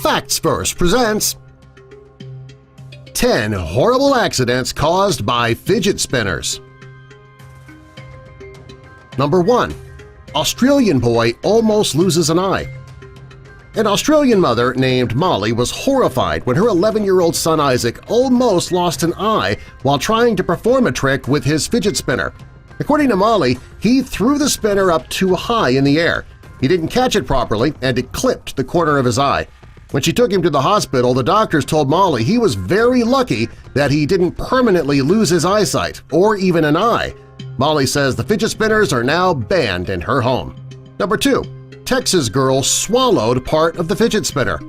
Facts Verse presents 10 Horrible Accidents Caused by Fidget Spinners. Number 1. Australian boy almost loses an eye. An Australian mother named Molly was horrified when her 11-year-old son Isaac almost lost an eye while trying to perform a trick with his fidget spinner. According to Molly, he threw the spinner up too high in the air. He didn't catch it properly and it clipped the corner of his eye. When she took him to the hospital, the doctors told Molly he was very lucky that he didn't permanently lose his eyesight or even an eye. Molly says the fidget spinners are now banned in her home. Number 2. Texas girl swallowed part of the fidget spinner.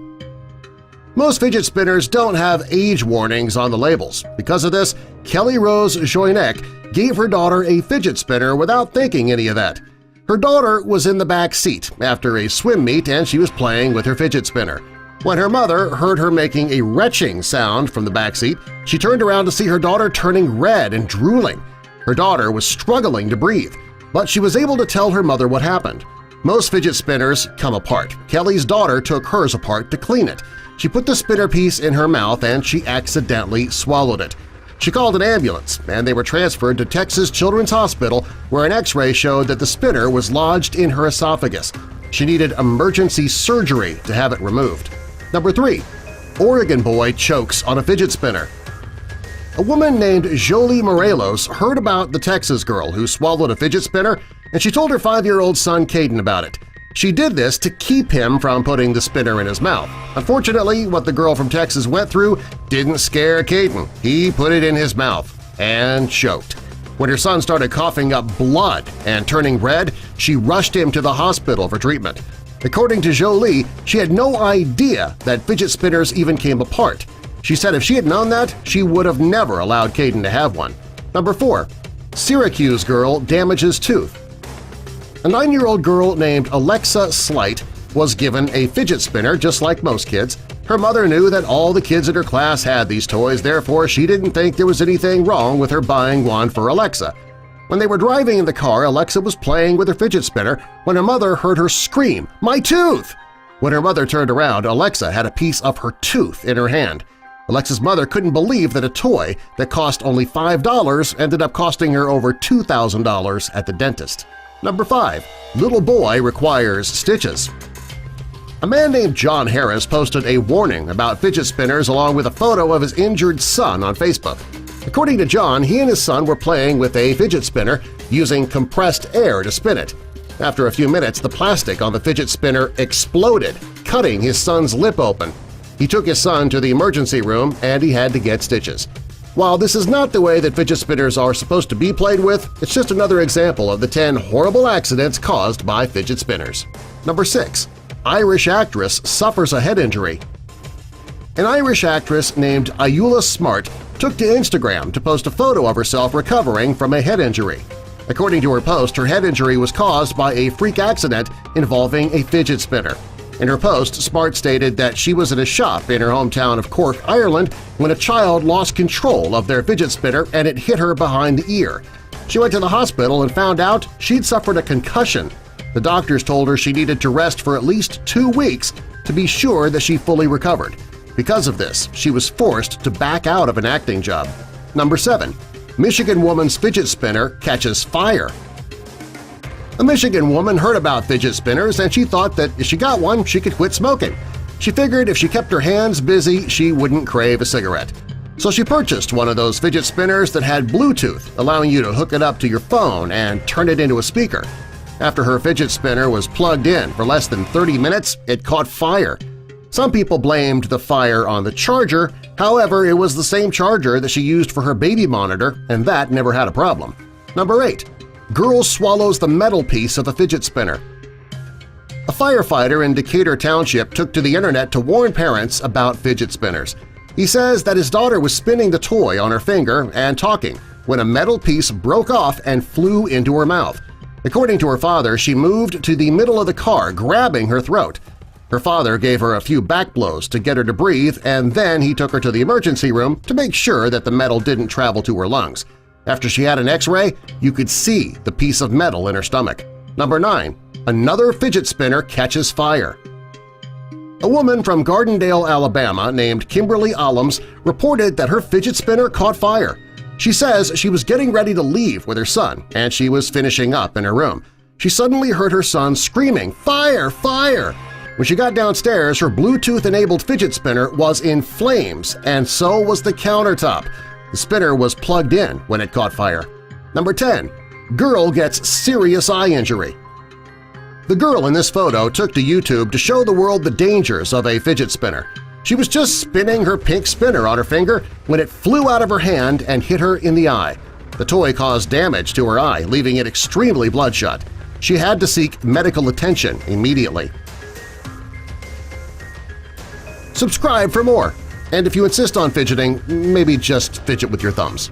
Most fidget spinners don't have age warnings on the labels. Because of this, Kelly Rose Joynek gave her daughter a fidget spinner without thinking any of that. Her daughter was in the back seat after a swim meet and she was playing with her fidget spinner. When her mother heard her making a retching sound from the back seat, she turned around to see her daughter turning red and drooling. Her daughter was struggling to breathe, but she was able to tell her mother what happened. Most fidget spinners come apart. Kelly's daughter took hers apart to clean it. She put the spinner piece in her mouth and she accidentally swallowed it. She called an ambulance, and they were transferred to Texas Children's Hospital where an X-ray showed that the spinner was lodged in her esophagus. She needed emergency surgery to have it removed. Number 3. Oregon boy chokes on a fidget spinner. A woman named Jolie Morelos heard about the Texas girl who swallowed a fidget spinner, and she told her 5-year-old son Caden about it. She did this to keep him from putting the spinner in his mouth. Unfortunately, what the girl from Texas went through didn't scare Caden. He put it in his mouth and choked. When her son started coughing up blood and turning red, she rushed him to the hospital for treatment. According to Jolie, she had no idea that fidget spinners even came apart. She said if she had known that, she would have never allowed Caden to have one. Number 4. Syracuse girl damages tooth. A 9-year-old girl named Alexa Slight was given a fidget spinner just like most kids. Her mother knew that all the kids in her class had these toys, therefore she didn't think there was anything wrong with her buying one for Alexa. When they were driving in the car, Alexa was playing with her fidget spinner when her mother heard her scream, "My tooth!" When her mother turned around, Alexa had a piece of her tooth in her hand. Alexa's mother couldn't believe that a toy that cost only $5 ended up costing her over $2,000 at the dentist. Number 5. Little boy requires stitches. A man named John Harris posted a warning about fidget spinners along with a photo of his injured son on Facebook. According to John, he and his son were playing with a fidget spinner using compressed air to spin it. After a few minutes, the plastic on the fidget spinner exploded, cutting his son's lip open. He took his son to the emergency room and he had to get stitches. While this is not the way that fidget spinners are supposed to be played with, it's just another example of the 10 horrible accidents caused by fidget spinners. Number 6. Irish actress suffers a head injury. An Irish actress named Ayula Smart took to Instagram to post a photo of herself recovering from a head injury. According to her post, her head injury was caused by a freak accident involving a fidget spinner. In her post, Smart stated that she was at a shop in her hometown of Cork, Ireland, when a child lost control of their fidget spinner and it hit her behind the ear. She went to the hospital and found out she'd suffered a concussion. The doctors told her she needed to rest for at least 2 weeks to be sure that she fully recovered. Because of this, she was forced to back out of an acting job. Number 7. Michigan woman's fidget spinner catches fire. A Michigan woman heard about fidget spinners and she thought that if she got one, she could quit smoking. She figured if she kept her hands busy, she wouldn't crave a cigarette. So she purchased one of those fidget spinners that had Bluetooth, allowing you to hook it up to your phone and turn it into a speaker. After her fidget spinner was plugged in for less than 30 minutes, it caught fire. Some people blamed the fire on the charger, however, it was the same charger that she used for her baby monitor, and that never had a problem. Number 8. Girl swallows the metal piece of a fidget spinner. A firefighter in Decatur Township took to the internet to warn parents about fidget spinners. He says that his daughter was spinning the toy on her finger and talking when a metal piece broke off and flew into her mouth. According to her father, she moved to the middle of the car, grabbing her throat. Her father gave her a few back blows to get her to breathe, and then he took her to the emergency room to make sure that the metal didn't travel to her lungs. After she had an X-ray, you could see the piece of metal in her stomach. Number 9. Another fidget spinner catches fire. A woman from Gardendale, Alabama named Kimberly Allums reported that her fidget spinner caught fire. She says she was getting ready to leave with her son and she was finishing up in her room. She suddenly heard her son screaming, "Fire! Fire!" When she got downstairs, her Bluetooth-enabled fidget spinner was in flames, and so was the countertop. The spinner was plugged in when it caught fire. Number 10. Girl gets serious eye injury. The girl in this photo took to YouTube to show the world the dangers of a fidget spinner. She was just spinning her pink spinner on her finger when it flew out of her hand and hit her in the eye. The toy caused damage to her eye, leaving it extremely bloodshot. She had to seek medical attention immediately. Subscribe for more, and if you insist on fidgeting, maybe just fidget with your thumbs.